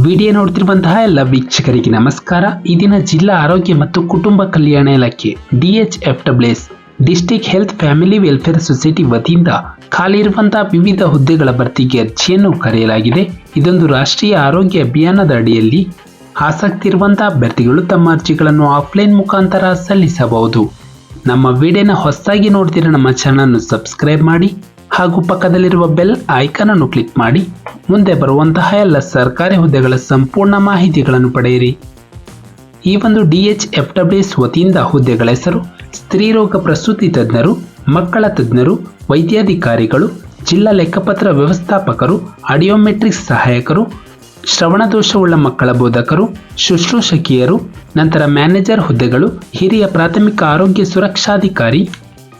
Video ನೋಡ್ತಿರುವಂತಹ ಎಲ್ಲ ವೀಕ್ಷಕರಿಗೆ ನಮಸ್ಕಾರ. ಈ ದಿನ ಜಿಲ್ಲಾ ಆರೋಗ್ಯ ಮತ್ತು ಕುಟುಂಬ ಕಲ್ಯಾಣ ಇಲಾಖೆ DHFWS district health family welfare society ವತಿಯಿಂದ ಖಾಲಿ ಇರುವಂತಹ ವಿವಿಧ ಹುದ್ದೆಗಳ ಭರ್ತಿಗೆ ಅರ್ಜಿಯನ್ನು ಕರೆಯಲಾಗಿದೆ. ಇದೊಂದು ರಾಷ್ಟ್ರೀಯ ಆರೋಗ್ಯ ಅಭಿಯಾನದ ಅಡಿಯಲ್ಲಿ ಆಸಕ್ತಿ ಇರುವಂತಹ ಅಭ್ಯರ್ಥಿಗಳು ತಮ್ಮ ಅರ್ಜಿಗಳನ್ನು ಆಫ್ಲೈನ್ ಮುಖಾಂತರ ಸಲ್ಲಿಸಬಹುದು. ನಮ್ಮ ವಿಡಿಯೋನ ಹೊಸದಾಗಿ ನೋಡ್ತಿರೋ ನಮ್ಮ ಚಾನಲ್ ಸಬ್ಸ್ಕ್ರೈಬ್ ಮಾಡಿ ಹಾಗೂ ಪಕ್ಕದಲ್ಲಿರುವ ಬೆಲ್ ಐಕಾನ್ ಅನ್ನು ಕ್ಲಿಕ್ ಮಾಡಿ ಮುಂದೆ ಬರುವಂತಹ ಎಲ್ಲ ಸರ್ಕಾರಿ ಹುದ್ದೆಗಳ ಸಂಪೂರ್ಣ ಮಾಹಿತಿಗಳನ್ನು ಪಡೆಯಿರಿ. ಈ ಒಂದು DHFWS ವತಿಯಿಂದ ಹುದ್ದೆಗಳ ಹೆಸರು: ಸ್ತ್ರೀರೋಗ ಪ್ರಸೂತಿ ತಜ್ಞರು, ಮಕ್ಕಳ ತಜ್ಞರು, ವೈದ್ಯಾಧಿಕಾರಿಗಳು, ಜಿಲ್ಲಾ ಲೆಕ್ಕಪತ್ರ ವ್ಯವಸ್ಥಾಪಕರು, ಆಡಿಯೋಮೆಟ್ರಿಕ್ಸ್ ಸಹಾಯಕರು, ಶ್ರವಣ ದೋಷವುಳ್ಳ ಮಕ್ಕಳ ಬೋಧಕರು, ಶುಶ್ರೂಷಕಿಯರು, ನಂತರ ಮ್ಯಾನೇಜರ್ ಹುದ್ದೆಗಳು, ಹಿರಿಯ ಪ್ರಾಥಮಿಕ ಆರೋಗ್ಯ ಸುರಕ್ಷಾಧಿಕಾರಿ,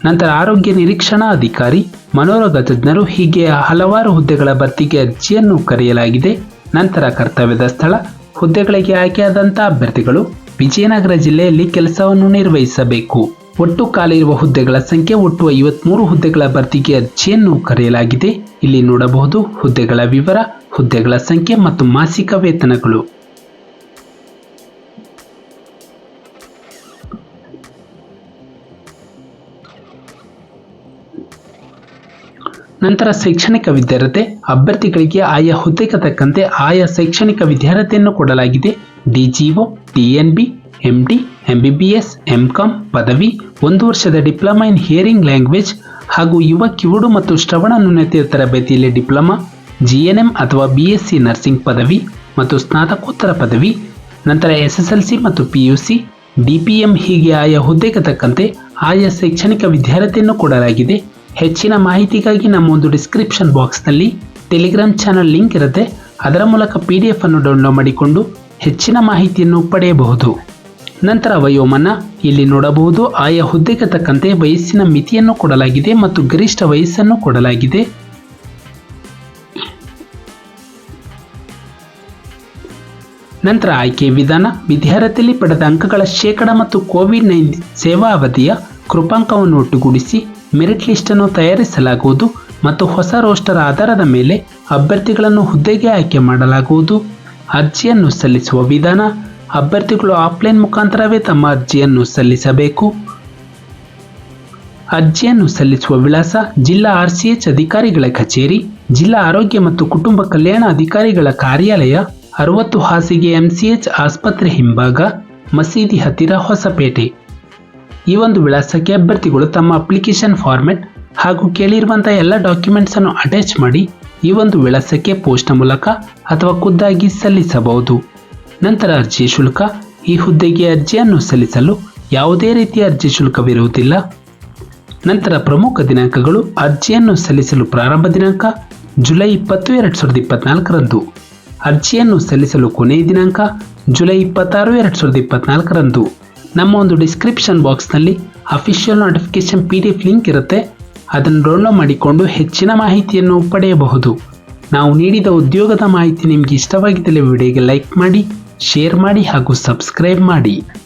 ನಂತರ ಆರೋಗ್ಯ ನಿರೀಕ್ಷಣಾ ಅಧಿಕಾರಿ, ಮನೋರೋಗ ತಜ್ಞರು, ಹೀಗೆ ಹಲವಾರು ಹುದ್ದೆಗಳ ಭರ್ತಿಗೆ ಅರ್ಜಿಯನ್ನು ಕರೆಯಲಾಗಿದೆ. ನಂತರ ಕರ್ತವ್ಯದ ಸ್ಥಳ: ಹುದ್ದೆಗಳಿಗೆ ಆಯ್ಕೆಯಾದಂತಹ ಅಭ್ಯರ್ಥಿಗಳು ವಿಜಯನಗರ ಜಿಲ್ಲೆಯಲ್ಲಿ ಕೆಲಸವನ್ನು ನಿರ್ವಹಿಸಬೇಕು. ಒಟ್ಟು ಖಾಲಿ ಇರುವ ಹುದ್ದೆಗಳ ಸಂಖ್ಯೆ ಒಟ್ಟು 53 ಹುದ್ದೆಗಳ ಭರ್ತಿಗೆ ಅರ್ಜಿಯನ್ನು ಕರೆಯಲಾಗಿದೆ. ಇಲ್ಲಿ ನೋಡಬಹುದು ಹುದ್ದೆಗಳ ವಿವರ, ಹುದ್ದೆಗಳ ಸಂಖ್ಯೆ ಮತ್ತು ಮಾಸಿಕ ವೇತನಗಳು. ನಂತರ ಶೈಕ್ಷಣಿಕ ವಿದ್ಯಾರ್ಹತೆ: ಅಭ್ಯರ್ಥಿಗಳಿಗೆ ಆಯಾ ಹುದ್ದೆಗೆ ತಕ್ಕಂತೆ ಆಯಾ ಶೈಕ್ಷಣಿಕ ವಿದ್ಯಾರ್ಹತೆಯನ್ನು ಕೊಡಲಾಗಿದೆ. DGO, TNB, MD, MBBS, MCOM ಪದವಿ, 1 ವರ್ಷದ ಡಿಪ್ಲೊಮಾ ಇನ್ ಹಿಯರಿಂಗ್ ಲ್ಯಾಂಗ್ವೇಜ್ ಹಾಗೂ ಯುವ ಕಿವುಡು ಮತ್ತು ಶ್ರವಣ ನ್ಯೂನತೆಯ ತರಬೇತಿಯಲ್ಲಿ ಡಿಪ್ಲೊಮಾ, GNM ಅಥವಾ BSc ನರ್ಸಿಂಗ್ ಪದವಿ ಮತ್ತು ಸ್ನಾತಕೋತ್ತರ ಪದವಿ, ನಂತರ SSLC ಮತ್ತು PUC, DPM, ಹೀಗೆ ಆಯಾ ಹುದ್ದೆಗೆ ತಕ್ಕಂತೆ ಆಯಾ ಶೈಕ್ಷಣಿಕ ವಿದ್ಯಾರ್ಹತೆಯನ್ನು ಕೊಡಲಾಗಿದೆ. ಹೆಚ್ಚಿನ ಮಾಹಿತಿಗಾಗಿ ನಮ್ಮ ಒಂದು ಡಿಸ್ಕ್ರಿಪ್ಷನ್ ಬಾಕ್ಸ್ನಲ್ಲಿ ಟೆಲಿಗ್ರಾಮ್ ಚಾನಲ್ ಲಿಂಕ್ ಇರುತ್ತೆ. ಅದರ ಮೂಲಕ PDF ಅನ್ನು ಡೌನ್ಲೋಡ್ ಮಾಡಿಕೊಂಡು ಹೆಚ್ಚಿನ ಮಾಹಿತಿಯನ್ನು ಪಡೆಯಬಹುದು. ನಂತರ ವಯೋಮಾನ: ಇಲ್ಲಿ ನೋಡಬಹುದು ಆಯಾ ಹುದ್ದೆಗೆ ತಕ್ಕಂತೆ ವಯಸ್ಸಿನ ಮಿತಿಯನ್ನು ಕೊಡಲಾಗಿದೆ ಮತ್ತು ಗರಿಷ್ಠ ವಯಸ್ಸನ್ನು ಕೊಡಲಾಗಿದೆ. ನಂತರ ಆಯ್ಕೆ ವಿಧಾನ: ವಿದ್ಯಾರ್ಹತೆಯಲ್ಲಿ ಪಡೆದ ಅಂಕಗಳ ಶೇಕಡ ಮತ್ತು ಕೋವಿಡ್-19 ಸೇವಾ ಅವಧಿಯ ಕೃಪಾಂಕವನ್ನು ಒಟ್ಟುಗೂಡಿಸಿ ಮೆರಿಟ್ ಲಿಸ್ಟ್ ಅನ್ನು ತಯಾರಿಸಲಾಗುವುದು ಮತ್ತು ಹೊಸ ರೋಸ್ಟರ್ ಆಧಾರದ ಮೇಲೆ ಅಭ್ಯರ್ಥಿಗಳನ್ನು ಹುದ್ದೆಗೆ ಆಯ್ಕೆ ಮಾಡಲಾಗುವುದು. ಅರ್ಜಿಯನ್ನು ಸಲ್ಲಿಸುವ ವಿಧಾನ: ಅಭ್ಯರ್ಥಿಗಳು ಆಫ್ಲೈನ್ ಮುಖಾಂತರವೇ ತಮ್ಮ ಅರ್ಜಿಯನ್ನು ಸಲ್ಲಿಸಬೇಕು. ಅರ್ಜಿಯನ್ನು ಸಲ್ಲಿಸುವ ವಿಳಾಸ: ಜಿಲ್ಲಾ RCH ಅಧಿಕಾರಿಗಳ ಕಚೇರಿ, ಜಿಲ್ಲಾ ಆರೋಗ್ಯ ಮತ್ತು ಕುಟುಂಬ ಕಲ್ಯಾಣ ಅಧಿಕಾರಿಗಳ ಕಾರ್ಯಾಲಯ, 60 ಹಾಸಿಗೆ MCH ಆಸ್ಪತ್ರೆ ಹಿಂಭಾಗ, ಮಸೀದಿ ಹತ್ತಿರ, ಹೊಸಪೇಟೆ. ಈ ಒಂದು ವಿಳಾಸಕ್ಕೆ ಅಭ್ಯರ್ಥಿಗಳು ತಮ್ಮ ಅಪ್ಲಿಕೇಶನ್ ಫಾರ್ಮೆಟ್ ಹಾಗೂ ಕೇಳಿರುವಂತಹ ಎಲ್ಲ ಡಾಕ್ಯುಮೆಂಟ್ಸ್ ಅನ್ನು ಅಟ್ಯಾಚ್ ಮಾಡಿ ಈ ಒಂದು ವಿಳಾಸಕ್ಕೆ ಪೋಸ್ಟ್ ಮೂಲಕ ಅಥವಾ ಖುದ್ದಾಗಿ ಸಲ್ಲಿಸಬಹುದು. ನಂತರ ಅರ್ಜಿ ಶುಲ್ಕ: ಈ ಹುದ್ದೆಗೆ ಅರ್ಜಿಯನ್ನು ಸಲ್ಲಿಸಲು ಯಾವುದೇ ರೀತಿಯ ಅರ್ಜಿ ಶುಲ್ಕವಿರುವುದಿಲ್ಲ. ನಂತರ ಪ್ರಮುಖ ದಿನಾಂಕಗಳು: ಅರ್ಜಿಯನ್ನು ಸಲ್ಲಿಸಲು ಪ್ರಾರಂಭ ದಿನಾಂಕ ಜುಲೈ 20, 2024ರಂದು. ಅರ್ಜಿಯನ್ನು ಸಲ್ಲಿಸಲು ಕೊನೆಯ ದಿನಾಂಕ ಜುಲೈ 26, 2024ರಂದು. ನಮ್ಮ ಒಂದು ಡಿಸ್ಕ್ರಿಪ್ಷನ್ ಬಾಕ್ಸ್ನಲ್ಲಿ ಅಫಿಷಿಯಲ್ ನೋಟಿಫಿಕೇಶನ್ PDF ಲಿಂಕ್ ಇರುತ್ತೆ. ಅದನ್ನು ಡೌನ್ಲೋಡ್ ಮಾಡಿಕೊಂಡು ಹೆಚ್ಚಿನ ಮಾಹಿತಿಯನ್ನು ಪಡೆಯಬಹುದು. ನಾವು ನೀಡಿದ ಉದ್ಯೋಗದ ಮಾಹಿತಿ ನಿಮಗೆ ಇಷ್ಟವಾಗಿದ್ದಲ್ಲಿ ವಿಡಿಯೋಗೆ ಲೈಕ್ ಮಾಡಿ, ಶೇರ್ ಮಾಡಿ ಹಾಗೂ ಸಬ್ಸ್ಕ್ರೈಬ್ ಮಾಡಿ.